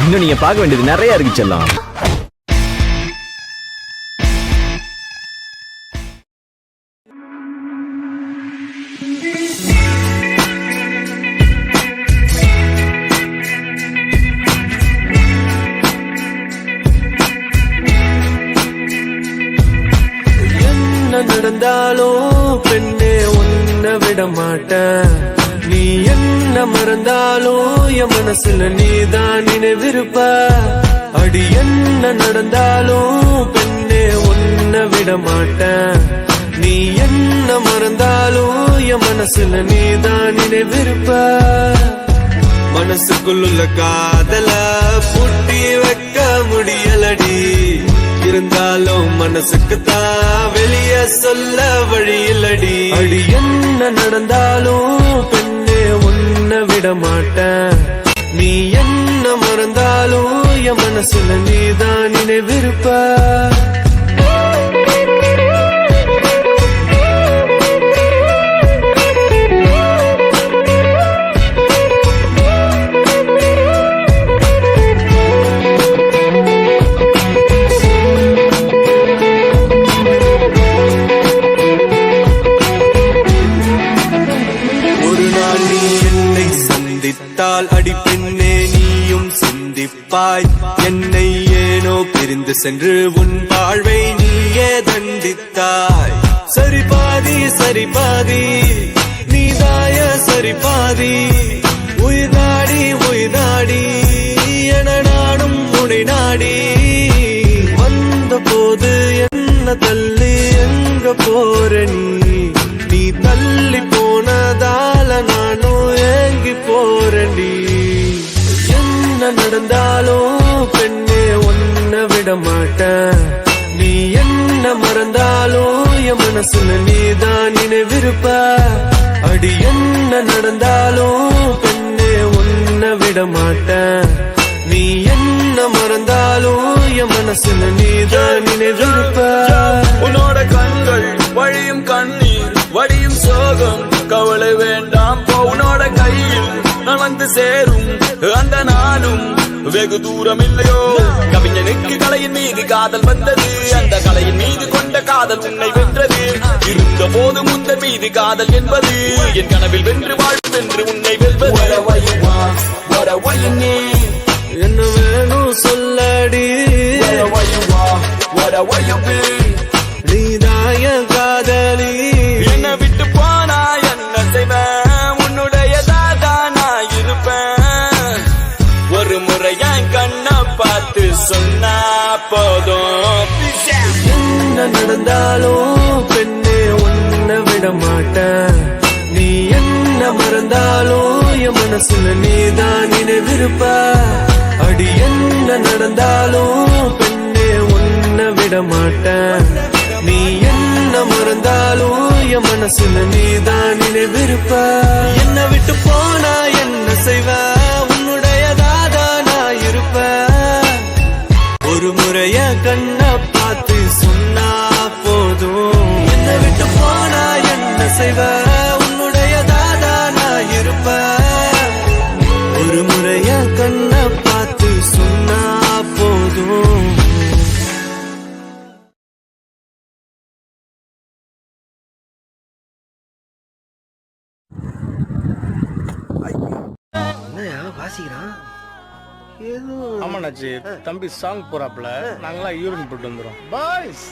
இன்னும் நீங்க பார்க்க வேண்டியது நிறைய இருக்கு செல்லம். நடந்தாலும் பெண்ணே உன்னை விட மாட்டேன். நீ என்ன மறந்தாலும் என் மனசுல நீதான் நினைவிருப்ப. அடி என்ன நடந்தாலும் பெண்ணே உன்னை விட மாட்டேன். நீ என்ன மறந்தாலும் என் மனசுல நீதான் நினைவிருப்ப. மனசுக்குள்ள காதல பூட்டி வைக்க முடியலடி. இருந்தாலும் மனசுக்கு தான் வெளிய சொல்ல வழி இல்லடி. அடி என்ன நடந்தாலும் பெண்ணே உன்னை விட மாட்டேன். நீ என்ன மறந்தாலும் என் மனசுல நீதான் நினைவிருப்ப. அடி பெண்ணே நீயும் சிந்திப்பாய். என்னை ஏனோ பிரிந்து சென்று உன் வாழ்வை நீயே தண்டித்தாய். சரி பாதி சரி பாதி நீதாய சரி பாதி. உயிர்நாடி உயிர்நாடி என நாடும் உனை நாடி. வந்த போது என்ன தள்ளி எங்க போற நீ தள்ளி போனதால நானும் ஏங்கி போறேன்டி. என்ன நடந்தாலும் பெண்ணே உன்னை விட மாட்டேன். நீ என்ன மறந்தாலும் என் மனசுல நீதான் நினைவிருப்ப. அடி என்ன நடந்தாலும் பெண்ணே உன்னை விட மாட்டேன். நீ என்ன மறந்தாலும் என் மனசுல நீதான் நினைவிருப்ப. உன்னோட கண்கள் வழியும் கண்ணீர் வடியும் சோகம் கவலை வேண்டாம். உன்னோட கையில் நான் வந்து சேரும் அந்த நாளும் வெகு தூரம் இல்லையோ. கவிஞனுக்கு கலையின் மீது காதல் வந்தது. அந்த கலையின் மீது கொண்ட காதல் உன்னை வென்றது. இருந்த போது முந்த மீது காதல் என்பது என் கனவில் வென்று வாழ்வு என்று உன்னை வெல்வது. என்ன வேணும் சொல்லடி. நீதாய காதலி. என்ன விட்டு போனா என்ன செய்வேன். உன்னுடையதான் நான் இருப்பேன். ஒரு முறை என் கண்ணை பார்த்து சொன்னா போதும். என்ன நடந்தாலும் பெண்ணே உன்னை விட மாட்டேன். நீ என்ன மறந்தாலும் என் மனசுல நீதான் நினைவிருப்ப. அடி என்ன நடந்தாலும் பெண்ணே உன்னை விட மாட்டேன். நீ என்ன மறந்தாலும் என் மனசுல நீதான் நினைவிருப்ப. என்ன விட்டு போனா என்ன செய்வ. உன்னுடையதாதா நான் இருப்ப. ஒரு முறைய கண்ணை பார்த்து சொன்னா போதும். என்ன விட்டு போனா என்ன செய்வ. உன்னுடையதாதா நான் இருப்ப. ஒரு முறைய கண்ணை பார்த்து சொன்னா போதும். ஆமாண்ணாச்சி, தம்பி சாங் போறாப்ல, நாங்களாம் யூரின் போட்டு வந்துடும். பாய்ஸ்.